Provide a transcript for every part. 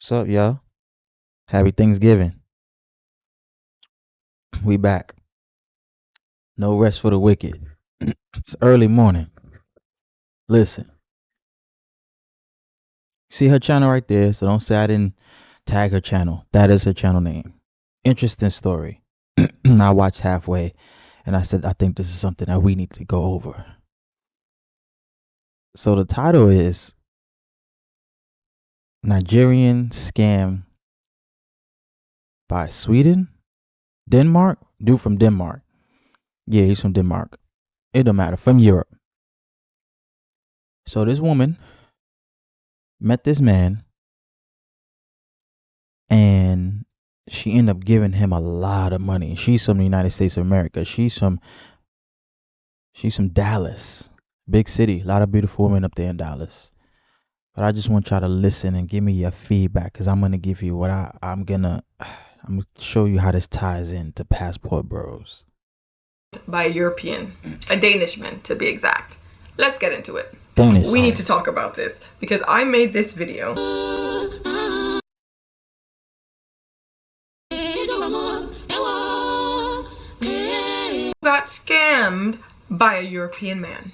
What's up, y'all? Happy Thanksgiving. We back. No rest for the wicked. It's early morning. Listen, see her channel right there, so don't say I didn't tag her channel. That is her channel name. Interesting story. I watched halfway and I said, I think this is something that we need to go over. So the title is Nigerian Scam by Sweden? Denmark? Dude from Denmark. Yeah, he's from Denmark. It don't matter. From Europe. So this woman met this man and she ended up giving him a lot of money. She's from the United States of America. She's from Dallas, big city. A lot of beautiful women up there in Dallas. But I just want y'all to listen and give me your feedback, because I'm gonna give you what I'm gonna show you how this ties into Passport Bros. By a European, a Danishman to be exact. Let's get into it. Danish. We need to talk about this because I made this video. Got scammed by a European man.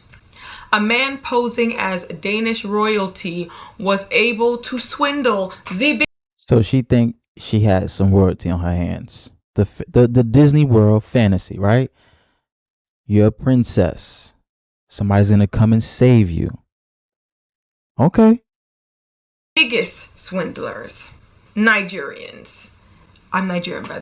A man posing as Danish royalty was able to swindle the So she think she had some royalty on her hands. The Disney World fantasy, right? You're a princess. Somebody's gonna come and save you. Okay. biggest swindlers, Nigerians. I'm Nigerian, by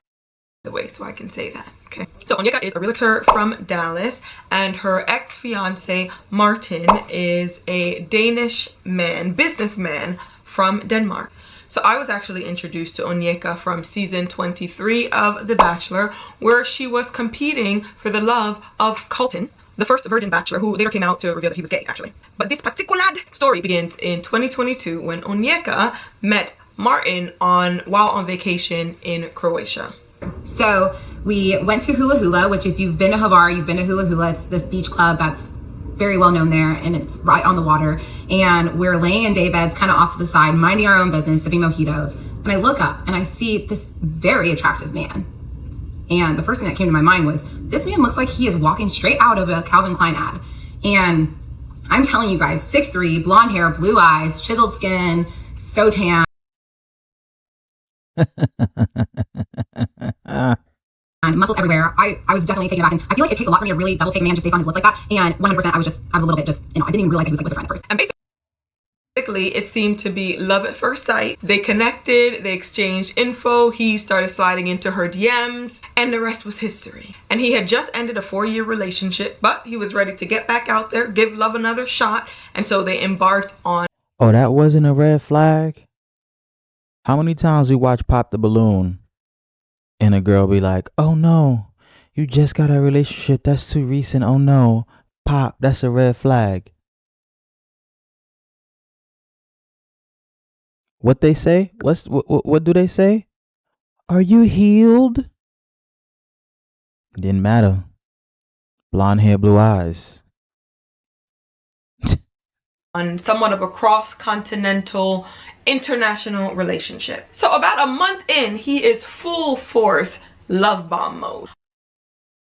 the way, so I can say that. Okay. So Onyeka is a realtor from Dallas, and her ex-fiance Martin is a Danish man, businessman from Denmark. So I was actually introduced to Onyeka from season 23 of The Bachelor, where she was competing for the love of Colton, the first virgin bachelor, who later came out to reveal that he was gay, actually. But this particular story begins in 2022 when Onyeka met Martin while on vacation in Croatia. So we went to Hula Hula, which if you've been to Havar, you've been to Hula Hula. It's this beach club that's very well known there, and it's right on the water. And we're laying in day beds kind of off to the side, minding our own business, sipping mojitos. And I look up and I see this very attractive man. And the first thing that came to my mind was, this man looks like he is walking straight out of a Calvin Klein ad. And I'm telling you guys, 6'3", blonde hair, blue eyes, chiseled skin, so tan. And muscles everywhere. I was definitely taken aback, and I feel like it takes a lot for me to really double take a man just based on his looks like that. And 100%, I was a little bit just, I didn't even realize he was like with a friend at first. And basically, it seemed to be love at first sight. They connected, they exchanged info, he started sliding into her DMs, and the rest was history. And he had just ended a 4-year relationship, but he was ready to get back out there, give love another shot, and so they embarked on. Oh, that wasn't a red flag? How many times we watch Pop the Balloon and a girl be like, oh no, you just got a relationship, that's too recent, oh no, Pop, that's a red flag. What they say? What do they say? Are you healed? Didn't matter. Blonde hair, blue eyes. On somewhat of a cross-continental international relationship. So about a month in, he is full force love bomb mode.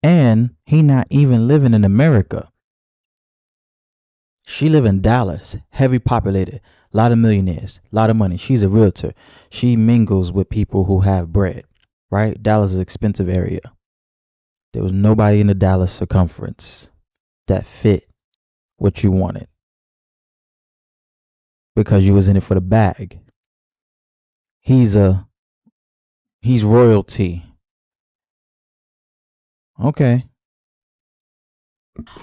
And he not even living in America. She live in Dallas, heavy populated, a lot of millionaires, a lot of money. She's a realtor. She mingles with people who have bread, right? Dallas is an expensive area. There was nobody in the Dallas circumference that fit what you wanted, because you was in it for the bag. He's royalty. Okay.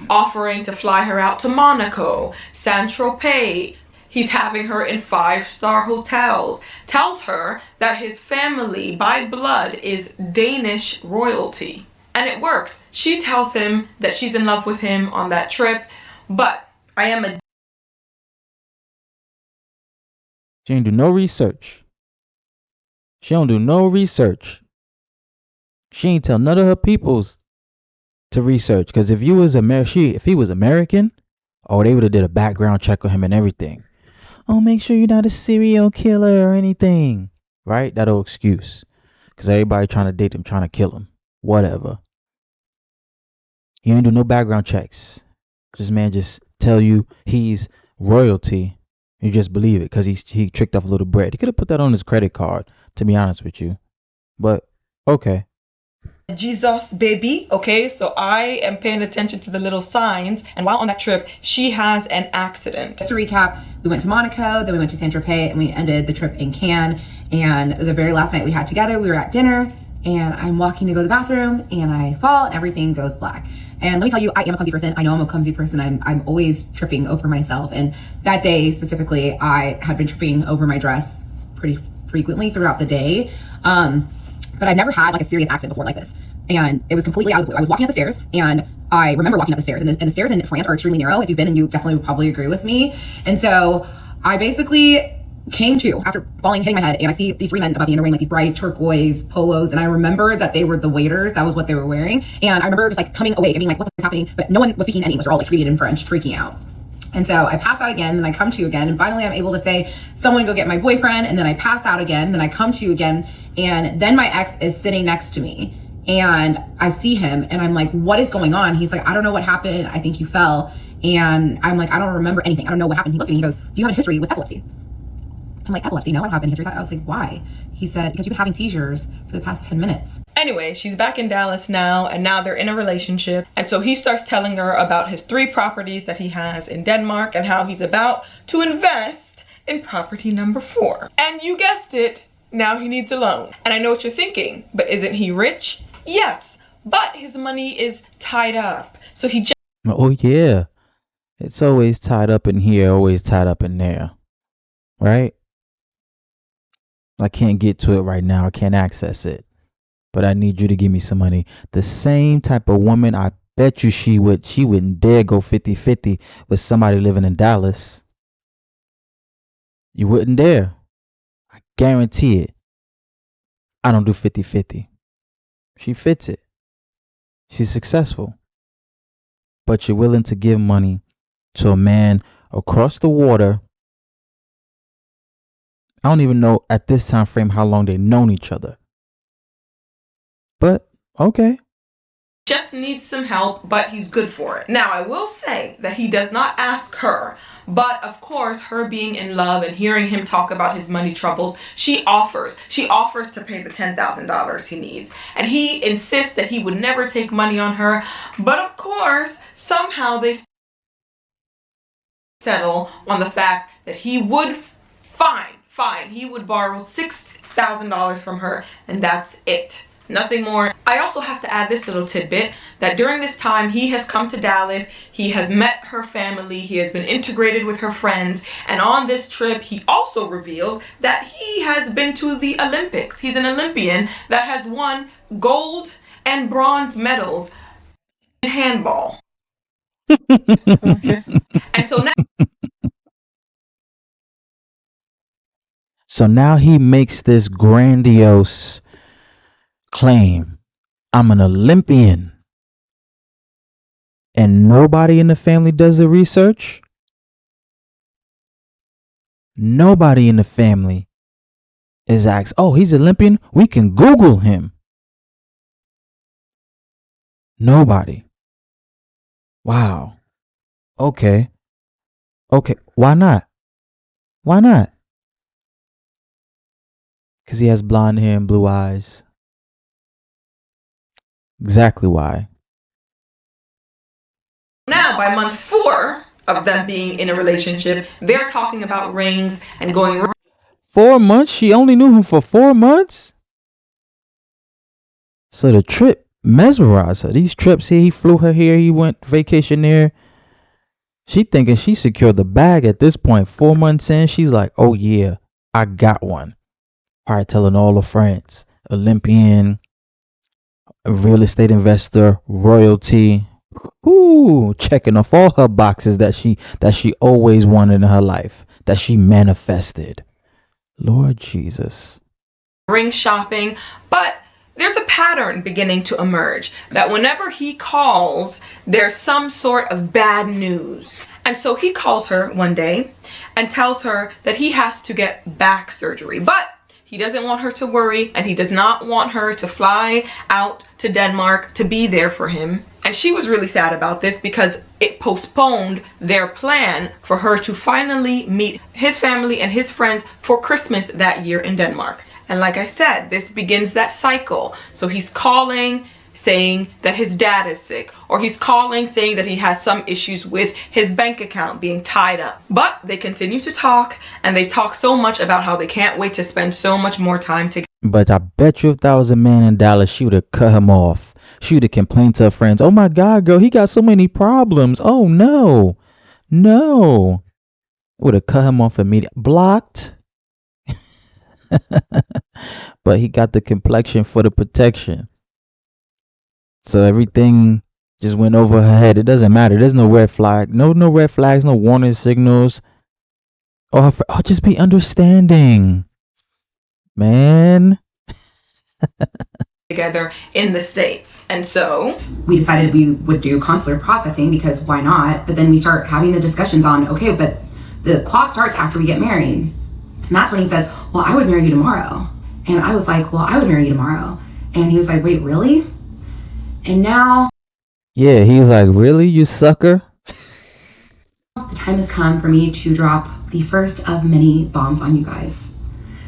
Offering to fly her out to Monaco, Saint-Tropez. He's having her in 5-star hotels. Tells her that his family by blood is Danish royalty. And it works. She tells him that she's in love with him on that trip, but I am a... She ain't do no research. She don't do no research. She ain't tell none of her peoples to research. Because if he was American, oh, they would have did a background check on him and everything. Oh, make sure you're not a serial killer or anything. Right? That old excuse. Because everybody trying to date him, trying to kill him. Whatever. You ain't do no background checks. This man just tell you he's royalty. You just believe it because he tricked off a little bread. He could have put that on his credit card, to be honest with you. But, okay. Jesus baby, okay? So I am paying attention to the little signs, and while on that trip, she has an accident. Just to recap, we went to Monaco, then we went to Saint-Tropez, and we ended the trip in Cannes. And the very last night we had together, we were at dinner, and I'm walking to go to the bathroom, and I fall, and everything goes black. And let me tell you, I am a clumsy person. I know I'm a clumsy person. I'm always tripping over myself. And that day specifically, I had been tripping over my dress pretty frequently throughout the day. But I've never had like a serious accident before like this. And it was completely out of the blue. I was walking up the stairs, and I remember walking up the stairs, and the stairs in France are extremely narrow. If you've been, and you definitely would probably agree with me. And so I basically came to after falling, hitting my head, and I see these three men above me, and they're wearing like these bright turquoise polos. And I remember that they were the waiters. That was what they were wearing. And I remember just like coming awake and being like, what is happening? But no one was speaking any English. They're all like screaming in French, freaking out. And so I pass out again, then I come to again, and finally I'm able to say, someone go get my boyfriend, and then I pass out again, then I come to again, and then my ex is sitting next to me, and I see him, and I'm like, what is going on? He's like, I don't know what happened, I think you fell, and I'm like, I don't remember anything, I don't know what happened. He looked at me, he goes, do you have a history with epilepsy? I'm like, epilepsy? No, I don't have any history. I was like, why? He said, because you've been having seizures for the past 10 minutes. Anyway, she's back in Dallas now, and now they're in a relationship. And so he starts telling her about his 3 properties that he has in Denmark and how he's about to invest in property number 4. And you guessed it, now he needs a loan. And I know what you're thinking, but isn't he rich? Yes, but his money is tied up. So he just... Oh, yeah. It's always tied up in here, always tied up in there. Right? I can't get to it right now. I can't access it. But I need you to give me some money. The same type of woman, I bet you she wouldn't dare go 50-50 with somebody living in Dallas. You wouldn't dare. I guarantee it. I don't do 50-50. She fits it. She's successful. But you're willing to give money to a man across the water. I don't even know at this time frame how long they've known each other. But, okay. Just needs some help, but he's good for it. Now, I will say that he does not ask her, but of course, her being in love and hearing him talk about his money troubles, she offers to pay the $10,000 he needs. And he insists that he would never take money on her, but of course, somehow they settle on the fact that he would he would borrow $6,000 from her, and that's it. Nothing more. I also have to add this little tidbit that during this time he has come to Dallas, he has met her family, he has been integrated with her friends, and on this trip he also reveals that he has been to the Olympics. He's an Olympian that has won gold and bronze medals in handball. Okay. And so now So now he makes this grandiose claim. I'm an Olympian. And nobody in the family does the research? Nobody in the family is asked, oh, he's Olympian? We can Google him. Nobody. Wow. Okay. Why not? Why not? Because he has blonde hair and blue eyes. Exactly why. Now, by month 4 of them being in a relationship, they're talking about rings and going... 4 months? She only knew him for 4 months? So the trip mesmerized her. These trips here, he flew her here, he went vacation there. She thinking she secured the bag at this point. 4 months in, she's like, oh yeah, I got one. All right, telling all her friends. Olympian, a real estate investor, royalty. Ooh, checking off all her boxes that she always wanted in her life, that she manifested. Lord Jesus. Ring shopping, but there's a pattern beginning to emerge that whenever he calls, there's some sort of bad news. And so he calls her one day and tells her that he has to get back surgery, but he doesn't want her to worry, and he does not want her to fly out to Denmark to be there for him. And she was really sad about this because it postponed their plan for her to finally meet his family and his friends for Christmas that year in Denmark. And like I said, this begins that cycle. So he's calling saying that his dad is sick, or he's calling saying that he has some issues with his bank account being tied up. But they continue to talk, and they talk so much about how they can't wait to spend so much more time together. But I bet you if that was a man in Dallas, she would have cut him off. She would have complained to her friends, "Oh my God, girl, he got so many problems. Oh no, no." Would have cut him off immediately. Blocked. But he got the complexion for the protection. So everything just went over her head. It doesn't matter. There's no red flag. No red flags, no warning signals. Oh, just be understanding. Man. Together in the States. And so we decided we would do consular processing because why not? But then we start having the discussions on, okay, but the clock starts after we get married. And that's when he says, well, I would marry you tomorrow. And I was like, well, I would marry you tomorrow. And he was like, wait, really? And now, yeah, he was like, really, you sucker? The time has come for me to drop the first of many bombs on you guys.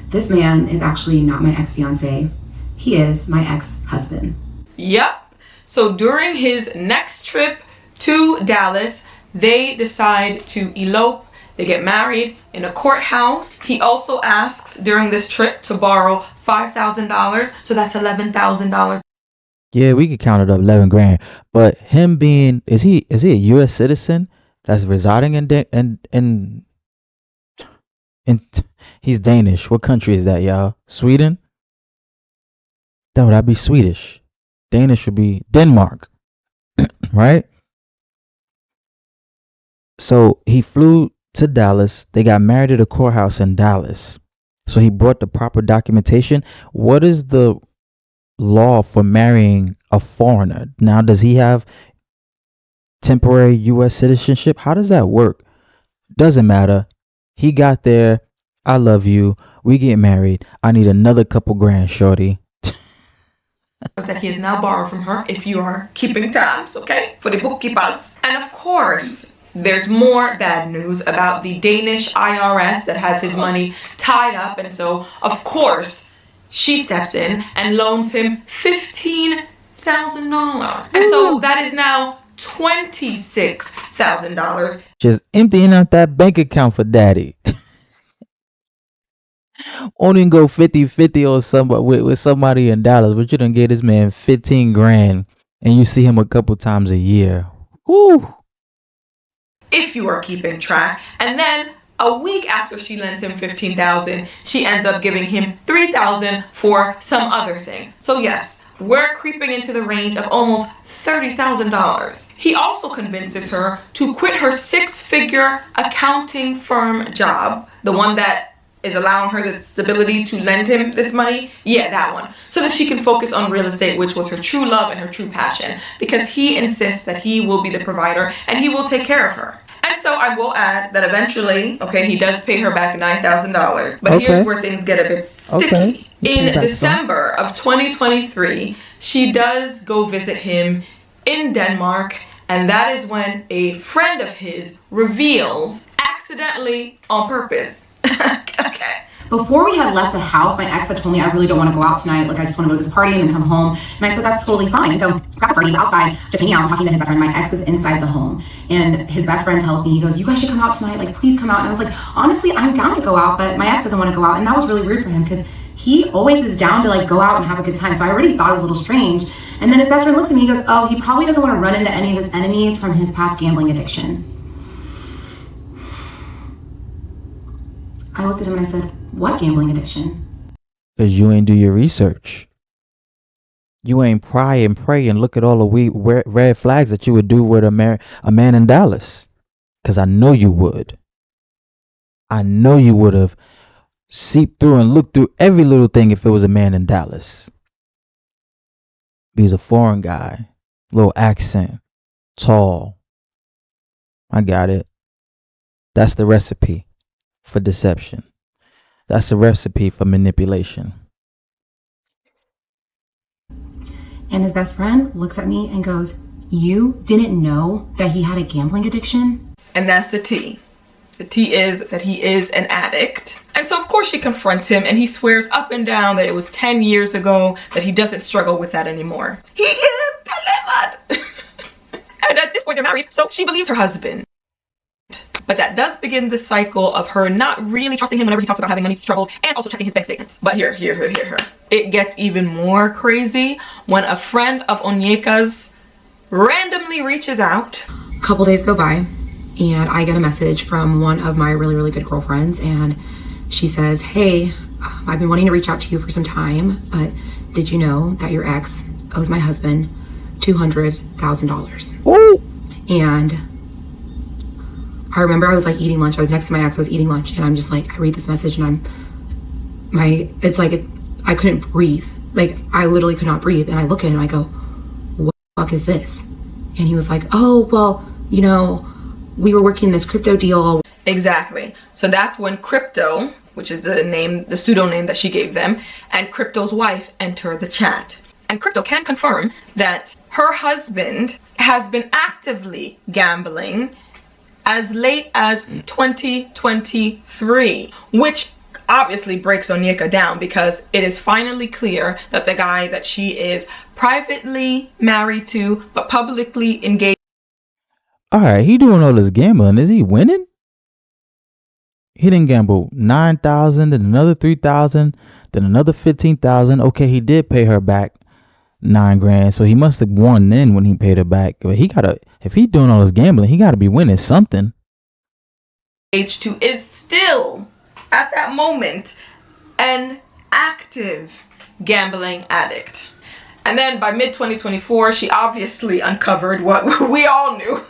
This man is actually not my ex-fiance. He is my ex-husband. Yep. So during his next trip to Dallas, they decide to elope. They get married in a courthouse. He also asks during this trip to borrow $5,000. So that's $11,000. Yeah, we could count it up 11 grand. But him being, is he a U.S. citizen that's residing in he's Danish. What country is that, y'all? Sweden? That would be Swedish. Danish would be Denmark, right? So he flew to Dallas. They got married at a courthouse in Dallas. So he brought the proper documentation. What is the law for marrying a foreigner? Now, does he have temporary U.S. citizenship? How does that work? Doesn't matter. He got there. I love you. We get married. I need another couple grand, shorty. That he has now borrowed from her, if you are keeping tabs, okay, for the bookkeepers. And of course, there's more bad news about the Danish IRS that has his money tied up. And so, of course, she steps in and loans him $15,000. And so that is now $26,000. Just emptying out that bank account for daddy. Only go 50-50 or somebody with somebody in Dallas, but you done get this man 15 grand and you see him a couple times a year. Woo! If you are keeping track. And then a week after she lends him $15,000, she ends up giving him $3,000 for some other thing. So yes, we're creeping into the range of almost $30,000. He also convinces her to quit her 6-figure accounting firm job, the one that is allowing her the stability to lend him this money. Yeah, that one. So that she can focus on real estate, which was her true love and her true passion, because he insists that he will be the provider and he will take care of her. And so I will add that eventually, okay, he does pay her back $9,000. But here's where things get a bit sticky. Okay. In December of 2023, she does go visit him in Denmark, and that is when a friend of his reveals, accidentally on purpose. Okay. Before we had left the house, my ex had told me, I really don't want to go out tonight. Like, I just want to go to this party and then come home. And I said, that's totally fine. And so we're at the party outside, just hanging out and talking to his best friend. My ex is inside the home. And his best friend tells me, he goes, you guys should come out tonight. Like, please come out. And I was like, honestly, I'm down to go out, but my ex doesn't want to go out. And that was really weird for him because he always is down to like go out and have a good time. So I already thought it was a little strange. And then his best friend looks at me, he goes, oh, he probably doesn't want to run into any of his enemies from his past gambling addiction. I looked at him and I said, what gambling addiction? Because you ain't do your research. You ain't pry and pray and look at all the red flags that you would do with a man in Dallas. Because I know you would. I know you would have seeped through and looked through every little thing if it was a man in Dallas. He's a foreign guy, little accent, tall. I got it. That's the recipe for deception. That's the recipe for manipulation. And his best friend looks at me and goes, "You didn't know that he had a gambling addiction?" And that's the tea. The tea is that he is an addict. And so of course she confronts him, and he swears up and down that it was 10 years ago, that he doesn't struggle with that anymore. He is delivered! And at this point they're married, so she believes her husband. But that does begin the cycle of her not really trusting him whenever he talks about having money troubles, and also checking his bank statements. But here. It gets even more crazy when a friend of Onyeka's randomly reaches out. A couple days go by, and I get a message from one of my really, really good girlfriends, and she says, "Hey, I've been wanting to reach out to you for some time, but did you know that your ex owes my husband $200,000? And I remember I was like eating lunch. I was next to my ex, I was eating lunch, and I'm just like, I read this message and I couldn't breathe. Like, I literally could not breathe. And I look at him and I go, "What the fuck is this?" And he was like, "Oh, well, you know, we were working this crypto deal." Exactly. So that's when Crypto, which is the pseudo name that she gave them, and Crypto's wife enter the chat. And Crypto can confirm that her husband has been actively gambling as late as 2023, which obviously breaks Onyeka down, because it is finally clear that the guy that she is privately married to but publicly engaged. All right, he doing all this gambling. Is he winning? He didn't gamble 9,000, then another 3,000, then another 15,000. Okay, he did pay her back 9 grand, so he must have won then when he paid her back. But if he's doing all this gambling, he gotta be winning something. To is still at that moment an active gambling addict. And then by mid 2024, she obviously uncovered what we all knew,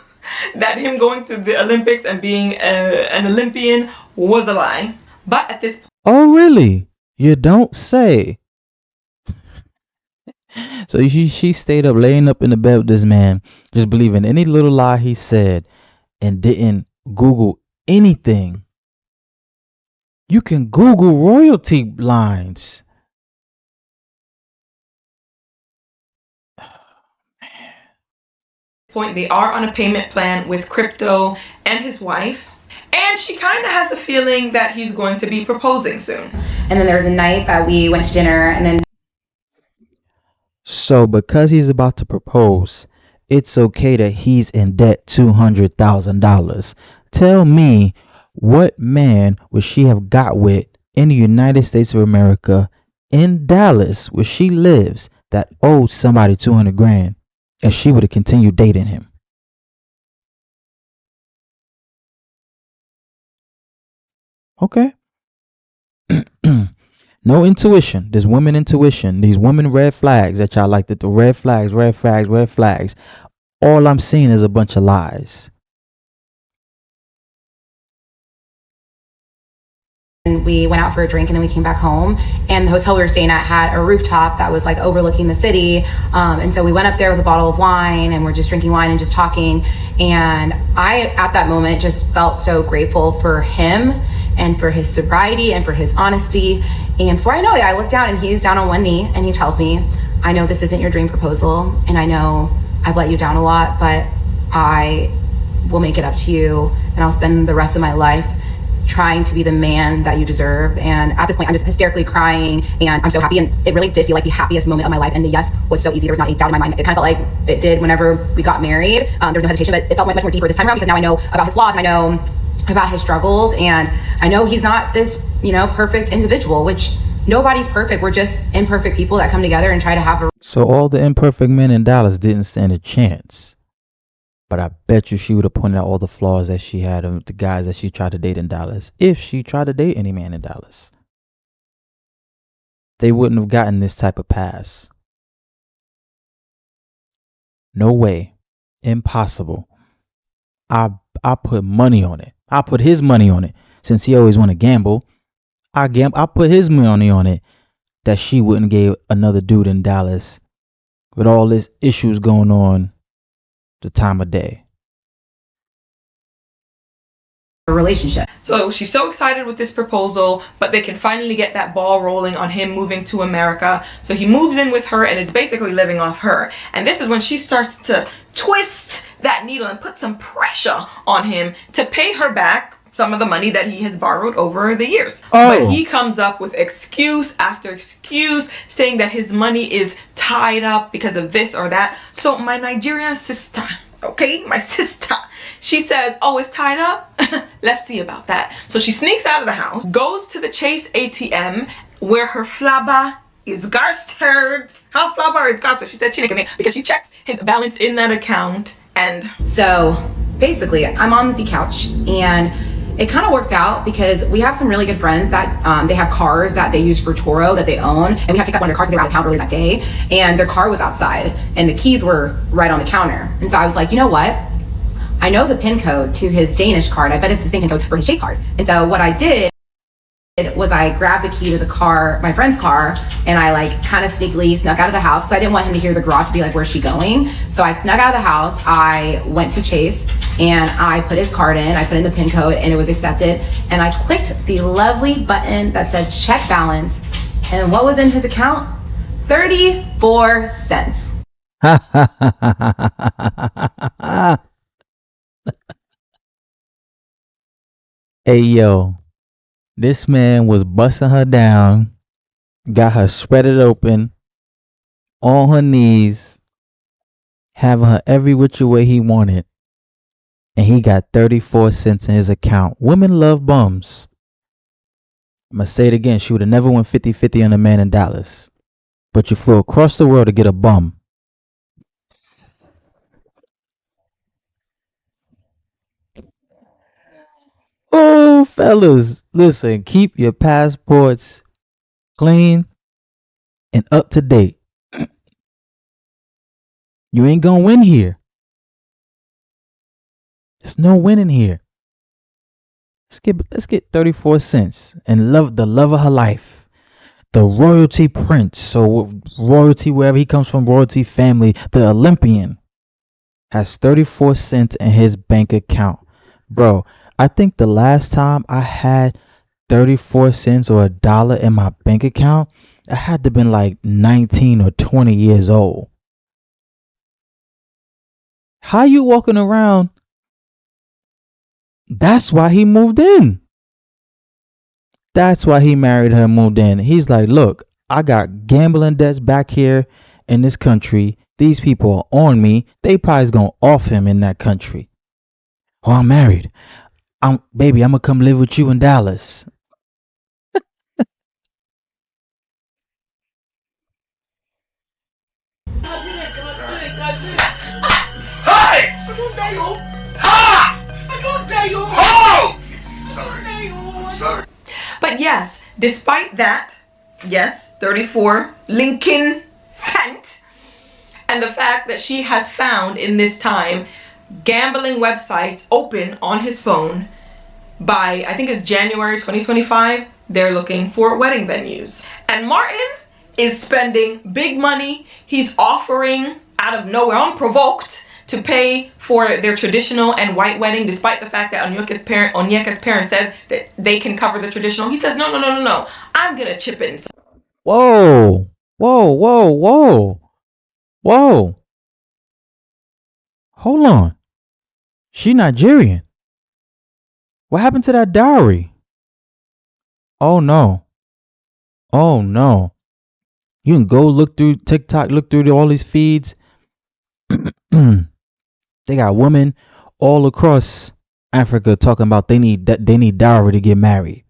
that him going to the Olympics and being an Olympian was a lie. But at this point, oh really? You don't say. So she stayed up, laying up in the bed with this man, just believing any little lie he said, and didn't Google anything. You can Google royalty lines. point they are on a payment plan with Crypto and his wife, and she kind of has a feeling that he's going to be proposing soon. And then there was a night that we went to dinner, and then So because he's about to propose, it's okay that he's in debt $200,000. Tell me, what man would she have got with in the United States of America, in Dallas, where she lives, that owed somebody 200 grand, and she would have continued dating him? Okay. No intuition. There's women intuition. These women red flags that y'all like, that the red flags, red flags, red flags. All I'm seeing is a bunch of lies. And we went out for a drink, and then we came back home, and the hotel we were staying at had a rooftop that was like overlooking the city. And so we went up there with a bottle of wine, and we're just drinking wine and just talking. And I, at that moment, just felt so grateful for him and for his sobriety and for his honesty. And before I know it, I looked down and he's down on one knee, and he tells me, "I know this isn't your dream proposal, and I know I've let you down a lot, but I will make it up to you, and I'll spend the rest of my life trying to be the man that you deserve." And at this point, I'm just hysterically crying, and I'm so happy. And it really did feel like the happiest moment of my life. And the yes was so easy. There was not a doubt in my mind. It kind of felt like it did whenever we got married. There was no hesitation, but it felt much more deeper this time around, because now I know about his flaws, and I know about his struggles, and I know he's not this, perfect individual, which nobody's perfect. We're just imperfect people that come together and try to have a... So all the imperfect men in Dallas didn't stand a chance. But I bet you she would have pointed out all the flaws that she had of the guys that she tried to date in Dallas. If she tried to date any man in Dallas, they wouldn't have gotten this type of pass. No way. Impossible. I put money on it. I put his money on it. Since he always want to gamble, I put his money on it that she wouldn't give another dude in Dallas with all this issues going on the time of day. A relationship. So she's so excited with this proposal, but they can finally get that ball rolling on him moving to America. So he moves in with her and is basically living off her. And this is when she starts to twist that needle and put some pressure on him to pay her back some of the money that he has borrowed over the years. Oh. But he comes up with excuse after excuse, saying that his money is tied up because of this or that. So my Nigerian sister, okay, my sister, she says, oh, it's tied up? Let's see about that. So she sneaks out of the house, goes to the Chase ATM where her flabber is garstered. Her flabber is garstered. She said Chineke because she checks his balance in that account. And So basically, I'm on the couch, and it kind of worked out because we have some really good friends that they have cars that they use for Turo that they own, and we had to pick up one of their cars because they were out of town earlier that day, and their car was outside and the keys were right on the counter. And so I was like, you know what? I know the PIN code to his Danish card. I bet it's the same PIN code for his Chase card. And so what I did was I grabbed the key to the car, my friend's car, and I like kind of sneakily snuck out of the house because I didn't want him to hear the garage be like, where's she going? So I snuck out of the house, I went to Chase, and I put his card in, I put in the PIN code, and it was accepted. And I clicked the lovely button that said check balance, and what was in his account? 34 cents. Hey, yo, this man was busting her down, got her spreaded open, on her knees, having her every which way he wanted, and he got 34 cents in his account. Women love bums. I'm going to say it again. She would have never went 50-50 on a man in Dallas. But you flew across the world to get a bum. Oh, fellas, listen, keep your passports clean and up to date. You ain't gonna win here. There's no winning here. Let's get 34 cents and love the love of her life. The royalty prince. So royalty, wherever he comes from, royalty family, the Olympian has 34 cents in his bank account. Bro, I think the last time I had 34 cents or $1 in my bank account, I had to been like 19 or 20 years old. How you walking around? That's why he moved in. That's why he married her and moved in. He's like, look, I got gambling debts back here in this country. These people are on me. They probably gonna off him in that country. Oh, I'm married. Baby, I'm gonna come live with you in Dallas. But yes, despite that, yes, 34 Lincoln cent, and the fact that she has found in this time gambling websites open on his phone by, I think it's January 2025, they're looking for wedding venues. And Martin is spending big money. He's offering out of nowhere, unprovoked, to pay for their traditional and white wedding, despite the fact that Onyeka's parents said that they can cover the traditional. He says, no, I'm gonna chip in. Whoa, whoa, whoa, whoa, whoa. Hold on. She Nigerian. What happened to that dowry? Oh no. Oh no. You can go look through TikTok, look through all these feeds. They got women all across Africa talking about they need dowry to get married.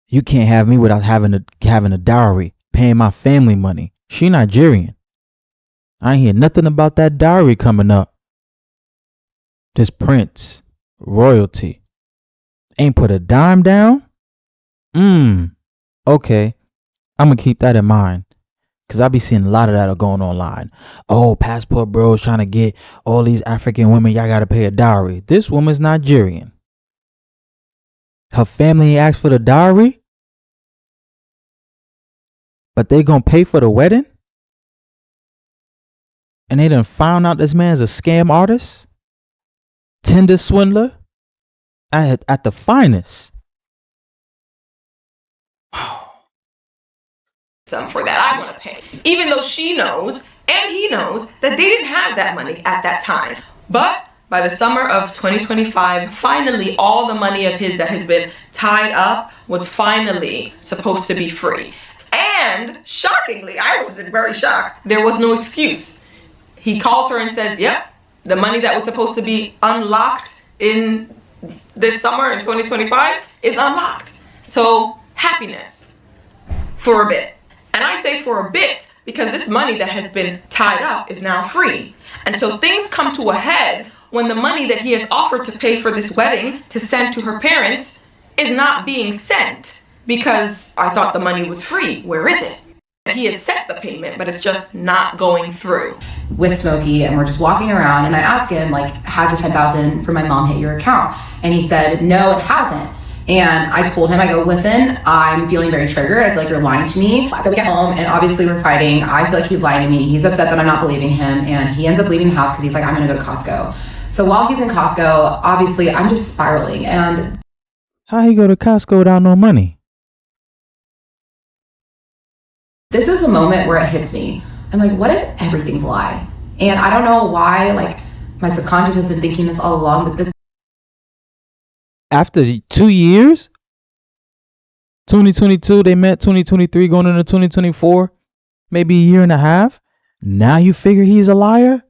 You can't have me without having a dowry, paying my family money. She Nigerian. I ain't hear nothing about that dowry coming up. This prince, royalty, ain't put a dime down? Okay. I'm gonna keep that in mind. Because I be seeing a lot of that going online. Oh, passport bros trying to get all these African women, y'all gotta pay a dowry. This woman's Nigerian. Her family asked for the dowry, but they gonna pay for the wedding? and they done found out this man's a scam artist, Tinder swindler at the finest. Some for that I want to pay, even though she knows and he knows that they didn't have that money at that time. But by the summer of 2025, finally all the money of his that has been tied up was finally supposed to be free. And shockingly, I was very shocked, there was no excuse. He calls her and says, yep, the money that was supposed to be unlocked in this summer in 2025 is unlocked. So happiness for a bit. And I say for a bit because this money that has been tied up is now free. And so things come to a head when the money that he has offered to pay for this wedding to send to her parents is not being sent because I thought the money was free. Where is it? He has sent the payment, but it's just not going through. With Smokey, and we're just walking around, and I asked him, like, has the $10,000 from my mom hit your account? And he said, no, it hasn't. And I told him, I go, listen, I'm feeling very triggered. I feel like you're lying to me. So we get home, and obviously we're fighting. I feel like he's lying to me. He's upset that I'm not believing him, and he ends up leaving the house because he's like, I'm going to go to Costco. So while he's in Costco, obviously I'm just spiraling. And how he go to Costco without no money? this is a moment where it hits me. I'm like, what if everything's a lie? And I don't know why, like, my subconscious has been thinking this all along, but this. After 2 years, 2022, they met 2023 going into 2024, maybe a year and a half. Now you figure he's a liar?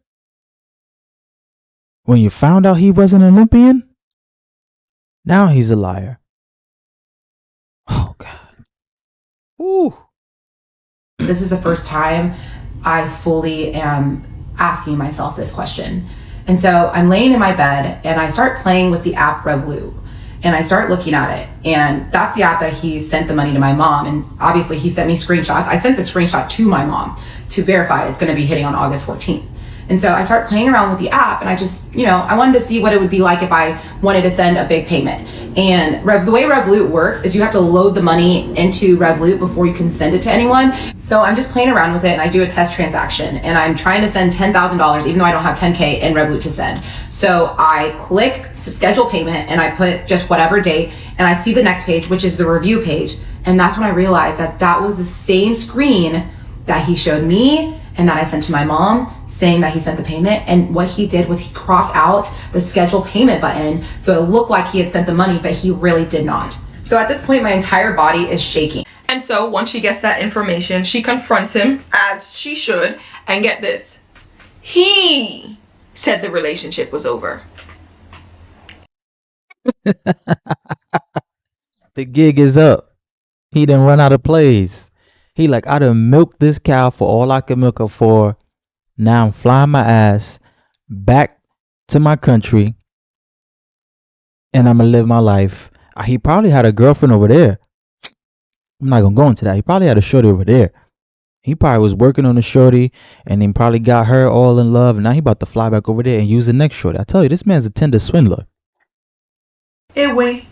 When you found out he was an Olympian? Now he's a liar. Oh, God. Ooh. This is the first time I fully am asking myself this question. And so I'm laying in my bed and I start playing with the app Revolut. And I start looking at it. And that's the app that he sent the money to my mom. And obviously he sent me screenshots. I sent the screenshot to my mom to verify it's going to be hitting on August 14th. And so I start playing around with the app and I just, I wanted to see what it would be like if I wanted to send a big payment. And the way Revolut works is you have to load the money into Revolut before you can send it to anyone. So I'm just playing around with it and I do a test transaction and I'm trying to send $10,000 even though I don't have $10K in Revolut to send. So I click schedule payment and I put just whatever date and I see the next page, which is the review page. And that's when I realized that that was the same screen that he showed me and that I sent to my mom saying that he sent the payment. And what he did was he cropped out the schedule payment button so it looked like he had sent the money, but he really did not. So at this point, my entire body is shaking. And so once she gets that information, she confronts him as she should. And get this, he said the relationship was over. The gig is up. He done run out of plays. He like, I done milked this cow for all I could milk her for. Now I'm flying my ass back to my country and I'm going to live my life. He probably had a girlfriend over there. I'm not going to go into that. He probably had a shorty over there. He probably was working on the shorty and then probably got her all in love. And now he about to fly back over there and use the next shorty. I tell you, this man's a Tinder swindler. Anyway.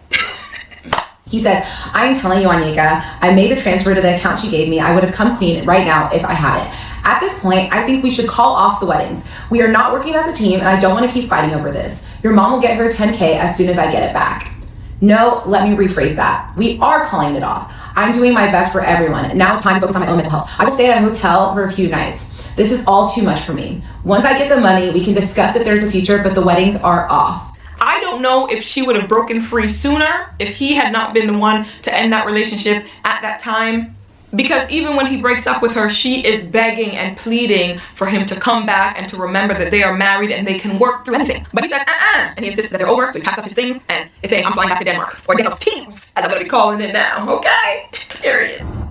He says, I am telling you, Anika, I made the transfer to the account she gave me. I would have come clean right now if I had it. At this point, I think we should call off the weddings. We are not working as a team and I don't want to keep fighting over this. Your mom will get her $10K as soon as I get it back. No, let me rephrase that. We are calling it off. I'm doing my best for everyone. Now it's time to focus on my own mental health. I will stay at a hotel for a few nights. This is all too much for me. Once I get the money, we can discuss if there's a future, but the weddings are off. I don't know if she would have broken free sooner if he had not been the one to end that relationship at that time. Because even when he breaks up with her, she is begging and pleading for him to come back and to remember that they are married and they can work through anything. But he says, and he insists that they're over, so he packs up his things and is saying, I'm flying back to Denmark. Or Den of Teams, as I'm going to be calling it now, okay?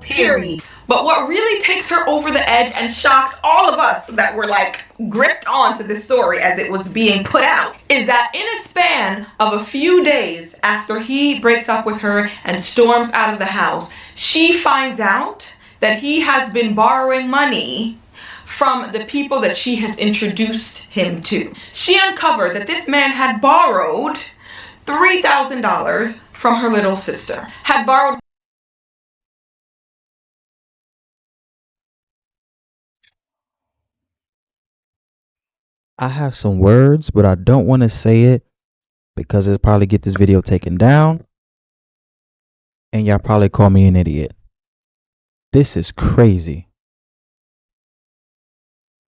Period. But what really takes her over the edge and shocks all of us that were like gripped onto this story as it was being put out is that in a span of a few days after he breaks up with her and storms out of the house, she finds out that he has been borrowing money from the people that she has introduced him to. She uncovered that this man had borrowed $3,000 from her little sister, had borrowed I have some words, but I don't want to say it because it'll probably get this video taken down. And y'all probably call me an idiot. This is crazy.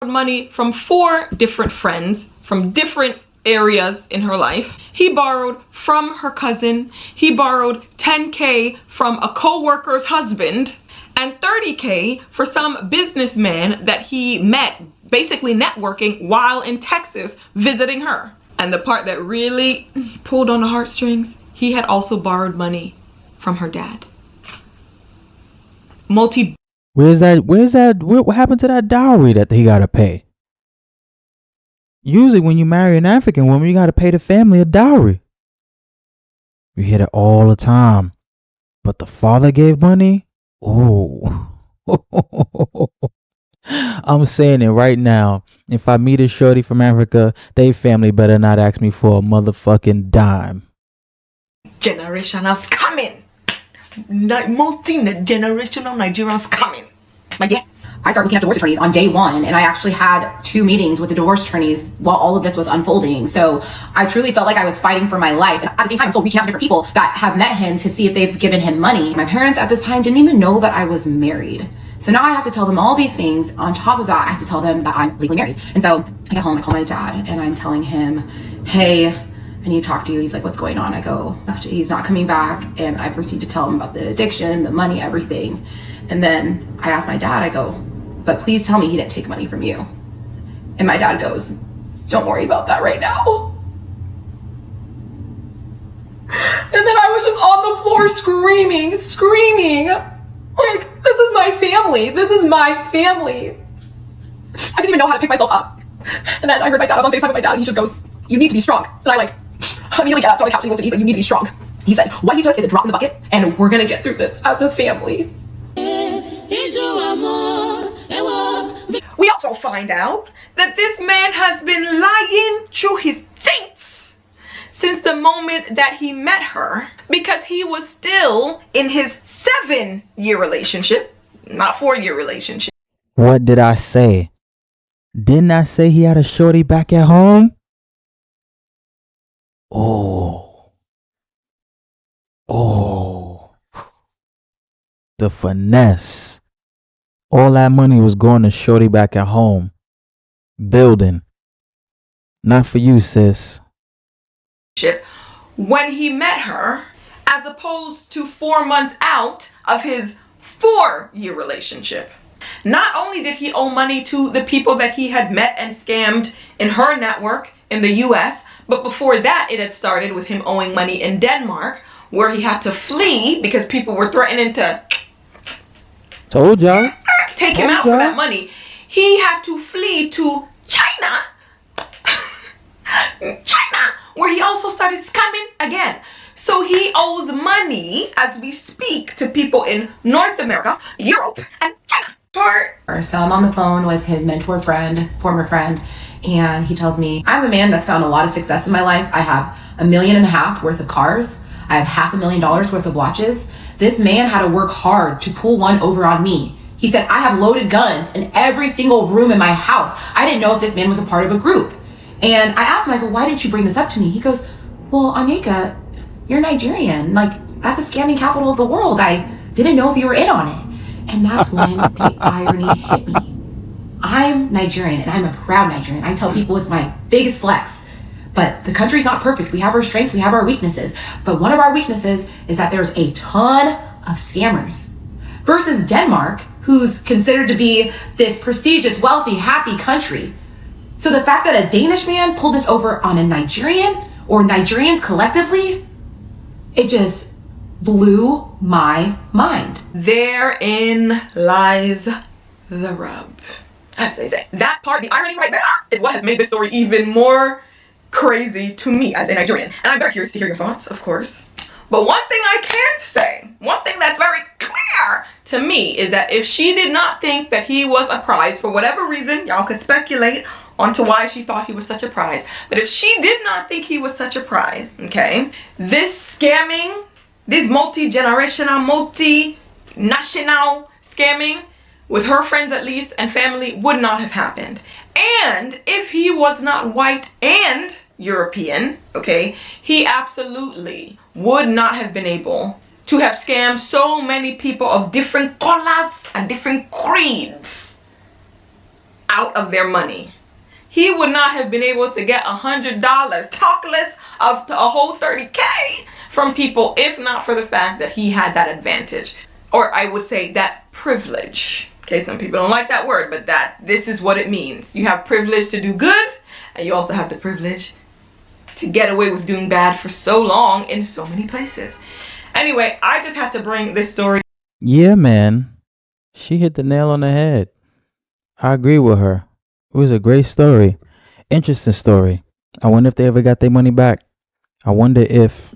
Money from 4 different friends from different areas in her life. He borrowed from her cousin. He borrowed $10K from a co-worker's husband and $30K for some businessman that he met basically networking while in Texas visiting her. And the part that really pulled on the heartstrings, he had also borrowed money from her dad. What happened to that dowry that he gotta pay? Usually when you marry an African woman, you gotta pay the family a dowry. You hear it all the time. But the father gave money? Oh. I'm saying it right now. If I meet a shorty from Africa, they family better not ask me for a motherfucking dime. Generationals coming. Multi-generational Nigerians coming. Like, yeah. I started looking at divorce attorneys on day 1, and I actually had 2 meetings with the divorce attorneys while all of this was unfolding. So I truly felt like I was fighting for my life. And at the same time, I'm still reaching out to different people that have met him to see if they've given him money. My parents at this time didn't even know that I was married. So now I have to tell them all these things. On top of that, I have to tell them that I'm legally married. And so I get home, I call my dad, and I'm telling him, hey, I need to talk to you. He's like, what's going on? I go, he's not coming back. And I proceed to tell him about the addiction, the money, everything. And then I ask my dad, I go, but please tell me he didn't take money from you. And my dad goes, don't worry about that right now. And then I was just on the floor screaming. Like, this is my family. This is my family. I didn't even know how to pick myself up. And then I heard my dad, I was on FaceTime with my dad, and he just goes, you need to be strong. And I like, immediately get up, so I couch and he looked at me, he's like, you need to be strong. He said, what he took is a drop in the bucket, and we're gonna get through this as a family. We also find out that this man has been lying through his teeth since the moment that he met her, because he was still in his 7-year relationship, not 4-year relationship. What did I say? Didn't I say he had a shorty back at home? Oh. The finesse. All that money was going to shorty back at home. Building. Not for you, sis. When he met her, as opposed to 4 months out of his 4-year relationship. Not only did he owe money to the people that he had met and scammed in her network in the US, but before that it had started with him owing money in Denmark, where he had to flee because people were threatening to Told y'all. Take him out for that money. He had to flee to China, where he also started scamming again. So he owes money as we speak to people in North America, Europe, and China. So I'm on the phone with his mentor friend, former friend, and he tells me, I'm a man that's found a lot of success in my life. I have $1.5 million worth of cars. I have $500,000 worth of watches. This man had to work hard to pull one over on me. He said, I have loaded guns in every single room in my house. I didn't know if this man was a part of a group. And I asked him, I go, why didn't you bring this up to me? He goes, well, Onyeka, you're Nigerian. Like, that's a scamming capital of the world. I didn't know if you were in on it. And that's when the irony hit me. I'm Nigerian, and I'm a proud Nigerian. I tell people it's my biggest flex. But the country's not perfect. We have our strengths, we have our weaknesses. But one of our weaknesses is that there's a ton of scammers. Versus Denmark, who's considered to be this prestigious, wealthy, happy country. So the fact that a Danish man pulled this over on a Nigerian, or Nigerians collectively, it just blew my mind. Therein lies the rub, as they say. That part, the irony right there, is what has made this story even more crazy to me as a Nigerian. And I'm very curious to hear your thoughts, of course. But one thing I can say, one thing that's very clear to me, is that if she did not think that he was a prize, for whatever reason, y'all could speculate onto why she thought he was such a prize. But if she did not think he was such a prize, okay, this scamming, this multi-generational, multi-national scamming, with her friends at least and family, would not have happened. And if he was not white and European, okay, he absolutely would not have been able to have scammed so many people of different colors and different creeds out of their money. He would not have been able to get $100, talk less of a whole 30K from people if not for the fact that he had that advantage, or I would say that privilege. Okay, some people don't like that word, but this is what it means. You have privilege to do good, and you also have the privilege to get away with doing bad for so long in so many places. Anyway, I just had to bring this story. Yeah, man. She hit the nail on the head. I agree with her. It was a great story. Interesting story. I wonder if they ever got their money back. I wonder if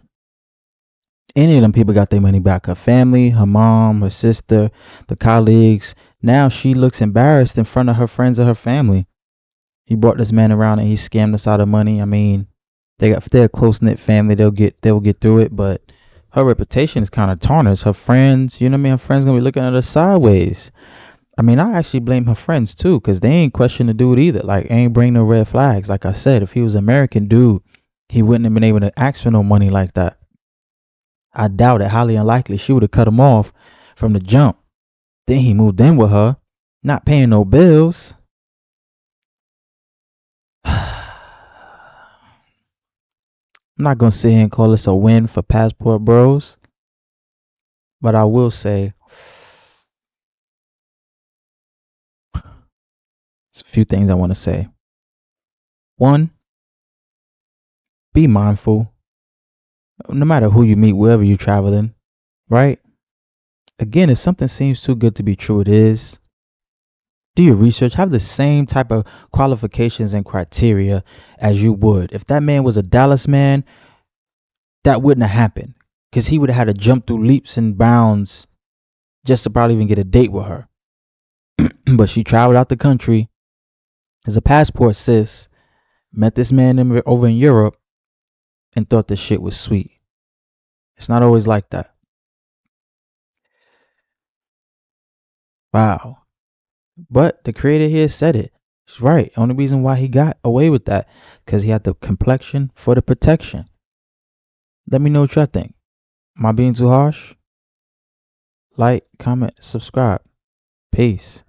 any of them people got their money back. Her family, her mom, her sister, the colleagues. Now she looks embarrassed in front of her friends and her family. He brought this man around and he scammed us out of money. I mean, they're a close knit family. They'll get through it, but her reputation is kind of tarnished. Her friends, you know what I mean? Her friends gonna be looking at her sideways. I mean, I actually blame her friends too, cause they ain't question the dude either. Like, ain't bring no red flags. Like I said, if he was an American dude, he wouldn't have been able to ask for no money like that. I doubt it. Highly unlikely. She would have cut him off from the jump. Then he moved in with her, not paying no bills. I'm not gonna sit here and call this a win for Passport Bros, but I will say there's a few things I want to say. One, be mindful. No matter who you meet, wherever you're traveling, right? Again, if something seems too good to be true, it is. Do your research. Have the same type of qualifications and criteria as you would. If that man was a Dallas man, that wouldn't have happened, because he would have had to jump through leaps and bounds just to probably even get a date with her. But she traveled out the country as a passport sis, met this man over in Europe, and thought this shit was sweet. It's not always like that. Wow. But the creator here said it. She's right. Only reason why he got away with that, because he had the complexion for the protection. Let me know what y'all think. Am I being too harsh? Like, comment, subscribe. Peace.